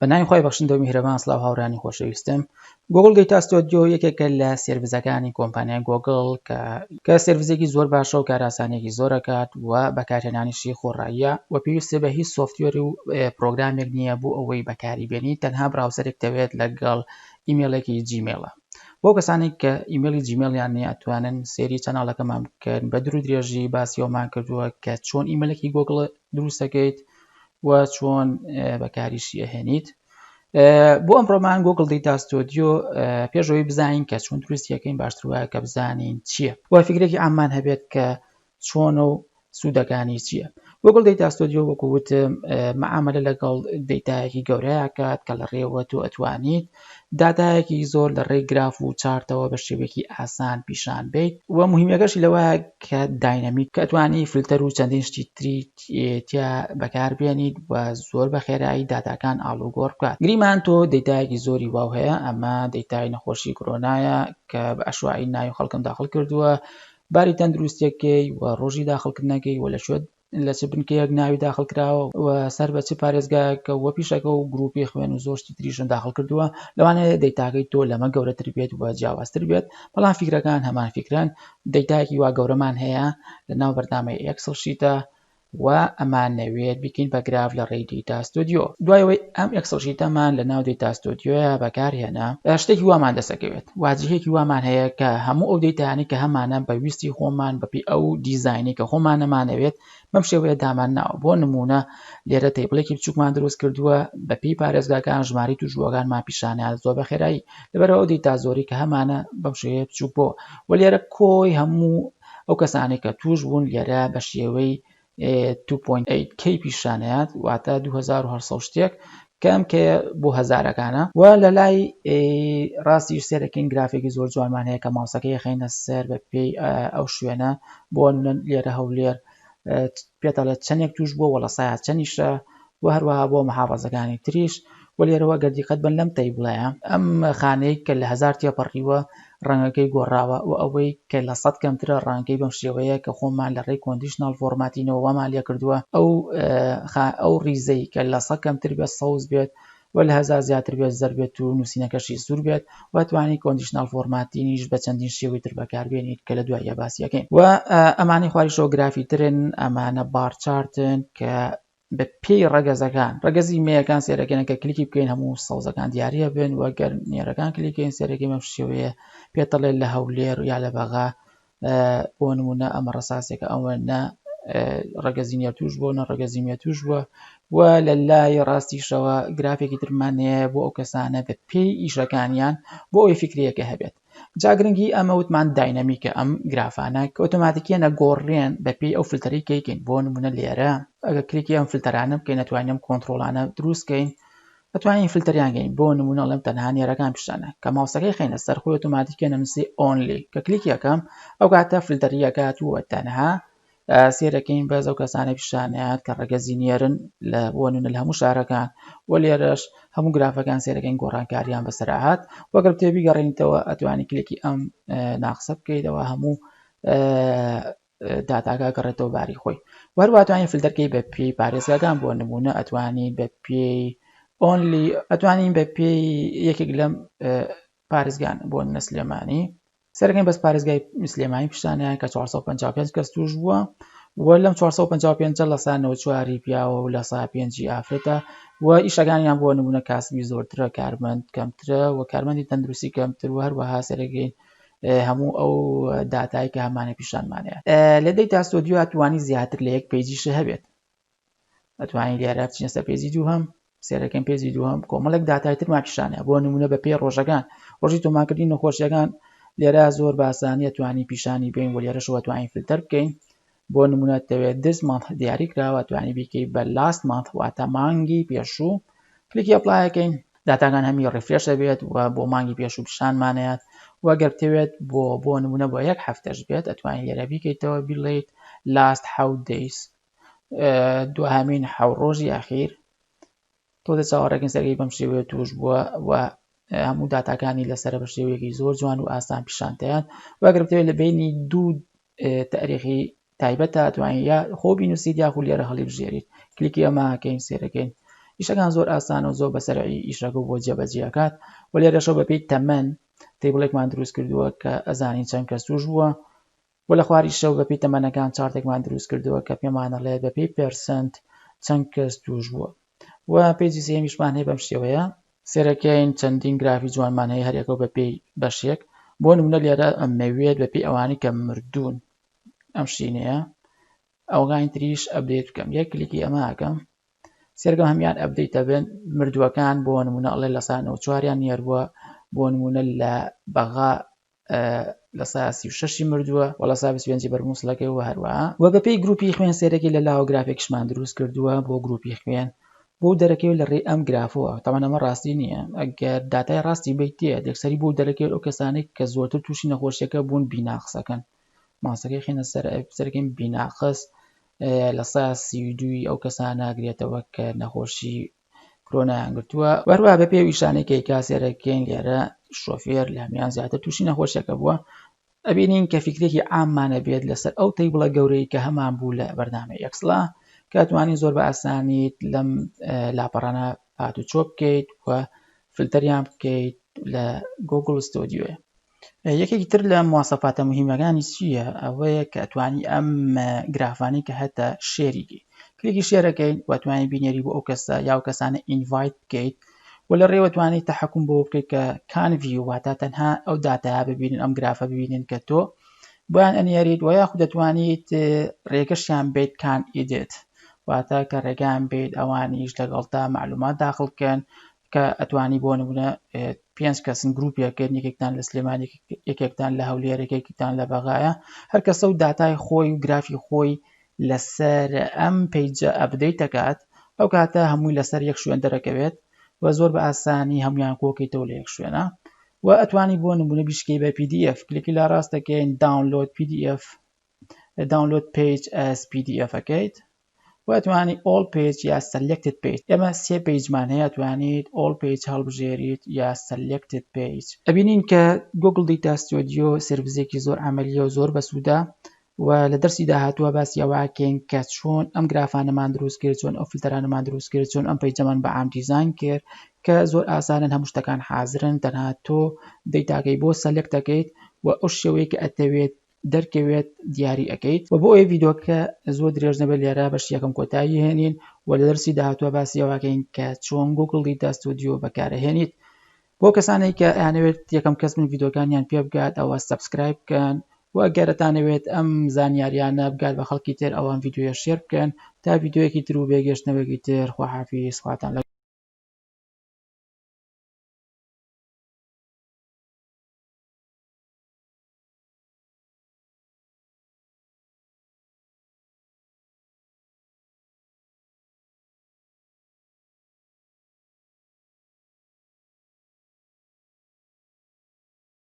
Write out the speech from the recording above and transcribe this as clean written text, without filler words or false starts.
بەناوی خۆی بەخشندەوە میهرەبان سڵاو هاوڕانی خۆشەویستم. گۆگڵ دەيتا ستۆدیۆ یەکێکە لە سێرڤیسەکانی کۆمپانیای گۆگڵ کە سێرڤیسێکی زۆر باشە و کاراسانێکی زۆر دەکات و بەکارهێنانیشی خۆرايە و پێویستە بە هیچ سۆفتوێر و پرۆگرامێک نییە بۆ ئەوەی بەکاری بێنیت، تەنها براوسەرێک دەوێت لەگەڵ ئیمێلێکی جیمێلە. بۆ کەسانێک کە ئیمێلی جیمێلیان نییە ئەتوانن سێری چەناڵەکەمان بکەن. بە درو درێژی باسیەوەمان کردووە کە چۆن ئیمێلێکی گۆگڵ دروست دەکەیت و چۆن بەکاریشی ئەهێنیت. بۆ ئەمڕۆمان گۆگڵ دەيتا ستۆدیۆ پێشەوەی بزانین کە چۆن دروستیەکەین باشتر وایە کە بزانین چییە و فکرێکی عامان هەبێت کە چۆن و سوودەکانی چییە. گۆگڵ دەيتا ستۆدیۆ وەکووتم مەعاملە لەگەڵ دەيتایەکی گەورەیە کات کە لەرێيەوە تۆ ئەتوانیت داتایەکی زۆر لە ڕێی گراف و چارتەوە بە شێوەیەکی ئاسان پیشان بیت و مهمەکەشی لەوەیە کە داینامیک کە ئەتوانی فیلتەر و چەندین شتی تری تیا بەکاربێنیت و زۆر بە خێرایی داتاکان ئاڵوگۆڕ بکات. گریمان تۆ دەيتایەکی زۆری واو هەیە، ئەمە دەيتای نەخۆشی کۆرۆنایە کە بە ئەشواعی ناوی خەڵکم داخل کردووە، باری تەندروستیەکەی و ڕۆژی داخلکردنەکەی و لە چ بنکەیەک ناوی داخل کراوە و سەر بە چ پارێزگایەکە و پیشەکە و گروپی خوێن و زۆر شتی تریشم داخل کردووە. لەوانەیە دەيتاکەی تۆ لەمە گەورەتر بێت و جیاوازتر بێت، بەڵام فیکرەکان هەمان فیکرن. دەيتایەکی وا گەورەمان هەیە لەناو بەردامەی ئێکسڵ شیتە و ئەمان نەوێت بکەین بە گراف لە ڕێی دەيتا ستۆدیۆ. دوایەوەی ئەم ئێکسڵ شیتەمان لەناو دەيتا ستۆدیۆیە بەکارهێنا شتێکی وامان دەسەکەوێت، واجهەیەکی وامان هەیە کە هەموو ئەو دەيتایانەی کە هەمانە بەویستی خۆمان بەپی ئەو دیزاینی کە خۆمان نەمانەوێت بەم شێوەیە دامان ناوە. بۆ نمونە لێرە تەیبڵێکی بچووکمان دروست کردووە بەپی پارێزگاکان ژماری توژبووەکانمان پیشانیان زۆر بە خێرایی لەبەرەوە ئەو دەيتا زۆری کە هەمانە بەم شێوەیە بچووک بۆ و لێرە کۆی هەموو ئەو کەسانێک کە توش بوون لێرە بە شێوەی 2.8K پیشانەیەات واتە 2800 شتێک کەم کە بۆ هەزارەکانە و لە لای ڕاستی سێرەکەین گرافێکی زۆر جوانمان هەیە کە ماوسەکەی خەینە سەر بە پێی ئەو شوێنە بۆ لێرە هەولێر پێتەڵێت چەندێک توش بۆ وەڵە سایە چەندیشە و هەروەها بۆ محافەزەکانی تریش و لێرەوە گەردیقەت بن لەم تەیبڵەیە ئەم خانەی کە لە 1000 تێپەڕیوە ڕەنگەکەی گۆڕاوە و ئەوەی کە لە 100 کەمترە ڕەنگەکەی بەم شێوەیە کە خۆمان لە ڕێی کۆندیشنال فۆرماتینەوە وەمان لێ کردووە ئەو ریزەی کە لە 100 کەمتر بێت سەوز بێت و لە 1000 زیاتر بێت زەر بێت و نووسینەکەشی سوور بێت و توانی کۆندیشنال فۆرماتینیش بە چەندین شێوەی تر بەکاربێنیت کە لە دوایە باسیەکەین و ئەمانی خواریشەوە گرافی ترن، ئەمانە بار چارتن کە بە پێی ڕەگەزەکان ڕەگەزی مەیەکان سێرەکەن کە کلیکی بکەین هەموو سەوزەکان دیارە بن و گەر نێرەکان کلیکەین سێرەکەی مەم شێوەیە پێتەڵێت لە هەولێر یا لە بەغا بۆ نمونە ئەمە ڕەساسێکە ئەوە نە ڕەگەزی نێر توش بۆ نە ڕەگەزی مێ توش بووە و لە لای ڕاستیشەوە گرافێکی ترمانەیە بۆ ئەو کەسانە بە پێی ئیشەکانیان بۆ ئەوەی فکرەکە هەبێت. جاگرنگی ئەمە وتمان داینامیکە ئەم گرافانە کە ئۆتۆماتیکیە نەگۆڕێن بە پێی ئەو فلتەری کەیکەین. بۆ نمونە لێرە ئەگە کلیکی ئەم فلتەرانە بکەین ئەتوانین کۆنتڕۆڵانە دروستکەین، ئەتوانین فلتەریانگەین. بۆ نمونە لەم تەنها نێرەکان پیشانە کە ماوسەکەی خەینە سەر خۆی ئۆتۆماتیکیە نەنووسی ئۆنلی کە کلیکی یەکەم ئەو کاتە فلتەریەکات وە تەنها سێرەکەین بەز ئەو کەسانە پیشانەیەات کە ڕەگەزی نێرن لە بۆ نمونە لە هەموو شارەکان و لێرەش هەموو گرافەکان سێرەکەین گۆڕانکاریان بەسەرعات وەگەر تێبی گەڕێنیتەوە ئەتوانی کلێکی ئەم ناقسە بکەیتەوە هەموو داتاکە گەڕێتەوە باری خۆی و هەروە ئەتوانین فلتەرکەی بە پێی پارێزگاکان بۆ نمونە ئەتوانین بە پێی ئۆنلی ئەتوانین بە پێی یەکێک لەم پارێزگان بۆ نەسلێمانی سەرەکەین بەس پارێزگای سلێمانی پیشانەیە کە 455 کەس توش بووە و لەم 455 لە سانەوە چواری پیاوە و لە سا 5 ئافرەتە و ئیشەکانیان بۆ نمونە کاسبی زۆرترە، کارمەند کەمترە و کارمەندی تەندروستی کەمتر و هەروەها سەرەکەین هەموو ئەو داتای کە هەمانە پیشانمانەیە. لە دەيتا ستۆدیۆ ئەتوانی زیاتر لە یەک پێیجیش هەبێت. ئەتوانی لێرە بچینە سەر پێیجی دووهەم سێرەکەم پێیجی دووهەم کۆمەڵێک داتای ترمان پیشانەیە بۆ نمونە بە پێی ڕۆژەکان ڕۆژی تۆمارکردنی نەخۆشیەکان لێرە زۆر باسانی ئەتوانی پیشانی بین و لێرەشەوە ئەتوانین فلتەر بکەین. بۆ نمونە دەوێت دز مانت دیاری کراوە ئەتوانی بیکەی بە لاست مانت واتە مانگی پێشوو کلیکی ئەپلایەکەین داتاکان هەمی ڕیفرێش دەبێت و بۆ مانگی پێشوو پیشانمانەیەات و گەر بتەوێت بۆ نمونە بۆ یەک هەفتەش بێت ئەتوانی لێرە بیکەیتەوە بیڵێیت لاست 7 days دوهامین 7 ڕۆژی ئاخیر تۆ دەچاوەڕێکن سەرگەی بەم شێوەیە توش بووە و هەموو داتاکانی لەسەر بە شێوەیەکی زۆر جوان و ئاسان پیشانتیان وەگەر بتەوێت لە بینی دوو تاریخی تایبەتە ئەتوانین یا خۆ بینووسیت یاخود لێرە هەڵی بژێریت کلیکی ئەمەکەین سێرەکەین ئیشەکان زۆر ئاسان و زۆر بەسەرعی ئیشەکە بۆ جێبەجێکات و لێرەشەوە بەپێی تەمەن تێبڵێکمان دروست کردووە کە ئەزانین چەند کەس توش بووە و لە خواری شەو بەپێی تەمەنەکان چارتێکمان دروست کردووە کە پێمان دەڵێت بەپێی پێرسەنت چەند کەس توش بووە و پێیجی سێمیشمان هەیە بەم شێوەیە سێرەکەین چەندین گرافی جوانمان هەیە هەرێکەوە بەپێی بەشێک بۆ نمونە لێرە ئەمەوێت بەپێی ئەوانەی کە مردوون ئەم شینەیە ئەوگانی تریش ئەپدەیت بکەم یەک کلیکی ئەمە ئەکەم سێرگەم هەمیان ئەپدەیتە بن مردووەکان بۆ نمونە ئەڵێ لە سا 94یان نێرووە بۆ نمونە لە بەغا لە سا 36 مردووە و لە سا 25 بەرمووسڵەکەی و هەروەها و بەپێی گروپی خوێن سێرەکی لە لاوە گرافێکشمان دروست کردووە بۆ گروپی خوێن بۆ دەرەکەوێت لە ڕێی ئەم گرافەوە تەمان ئەمە ڕاستی نییە ئەگەر داتای ڕاستی بیتێ دەکسەری بۆ دەرەکەوێت ئەو کەسانێک کە زۆرتر تووشی نەخۆشیەکە بوون بیناقسەکەن ماسەکەی خێنە سەر سەرەکەین بیناقس لە سا 32 ئەو کەسانە ئەگرێتەوە کە نەخۆشی کۆرۆنایان گرتووە وەروە بە پێی ئیشانەی کە سێرەکەین لێرە شۆفێر لە هەمیان زیاتر تووشی نەخۆشیەکە بووە ئەبینین کە فکرێکی عاممانە بێت لەسەر ئەو تەیبڵە گەورەی کە هەمان بوو لە بەردامی یەکسڵا کە ئەتوانین زۆر بە ئاسانیت لەم لاپەڕانە پات و چۆ بکەیت و فلتەریان بکەیت لە گۆگڵ ستۆدیۆ یەکێکی تر لە مواسەفاتە مهمەکانی چییە ئەوەیە کە ئەتوانی ئەم گرافانەی کە هەتە شێریکی کلیکی شێرەکەین و ئەتوانین بینێری بۆ ئەو کەسە یا ئەو کەسانە ئینڤایت بکەیت و لە ڕێوە توانیت تەحەکوم بۆ بکەیت کە کانڤی واتە تەنها ئەو داتایا ببینن ئەم گرافە ببینن کە تۆ بۆیان ئەنێریت و یاخود دەتوانیت ڕێگەشیان بێت کان ئیدێت واتە کە ڕێگان بێت ئەوانیش لەگەڵتا معلومات داخڵ بکەن کە ئەتوانی بۆ نمونە 5 کەسن گروپیەکەن یەکێکتان لە سلێمان یەکێکتان لە هەولێر یەکێکتان لە بەغایە هەر کەسە و داتای خۆی و گرافی خۆی لەسەر ئەم پیجە ئەپدەیت دەکات ئەو کاتە هەمووی لەسەر یەک شوێن دەرەکەوێت و زۆر بە ئاسانی هەمویان کۆکەیتەوە لە یەک شوێنە و ئەتوانی بۆ نمونە بیشکەی بە PDF کلیکی لا ڕاستەکەین داونلۆد PDF داونلۆد پیج as PDF ئەکەیت و ئەتوانی all page یا selected page ئێمە سێ پیجمان هەیە ئەتوانیت all page هەڵبژێریت یا selected page ئەبینین کە گۆگڵ دەيتا ستۆدیۆ سێرڤیسێکی زۆر عەمەلیە و زۆر بەسوودە و لە دەرسی داهاتووە باسی ئەوەکەین کە چۆن ئەم گرافانەمان دروست کرد چۆن ئەو فلتەرانەمان دروست کرد چۆن ئەم پیجەمان بە عام دیزاین کرد کە زۆر ئاسانن هەموو شتەکان حازرن تەنها تۆ دەیتاکەی بۆ سەلێکت دەکەیت و ئەو شێوەیە کە ئەتەوێت دەرکەوێت دیاری ئەەکەیت و بۆ ئەوەی ڤیدۆکە زۆر درێژ نەبێت لێرە بەشی یەکەم کۆتایی هێنین و لە دەرسی داهاتووە باسی ئەوەکەین کە چۆن گۆگڵ دەيتا ستۆدیۆ بەکارەهێنیت بۆ کەسانێک کە ئەیانەوێت یەکەم کەس من ڤیدۆکانیان پێ بگات ئەوە سەبسکرایب بکەن و ئەگەرتانەوێت ئەم زانیاریانە بگات بە خەڵکی تر ئەوان ڤیدۆیە شێر بکەن تا ڤیدۆیەکی تر و بێگەشتنەوەیەکی تر خواحافیز خواتان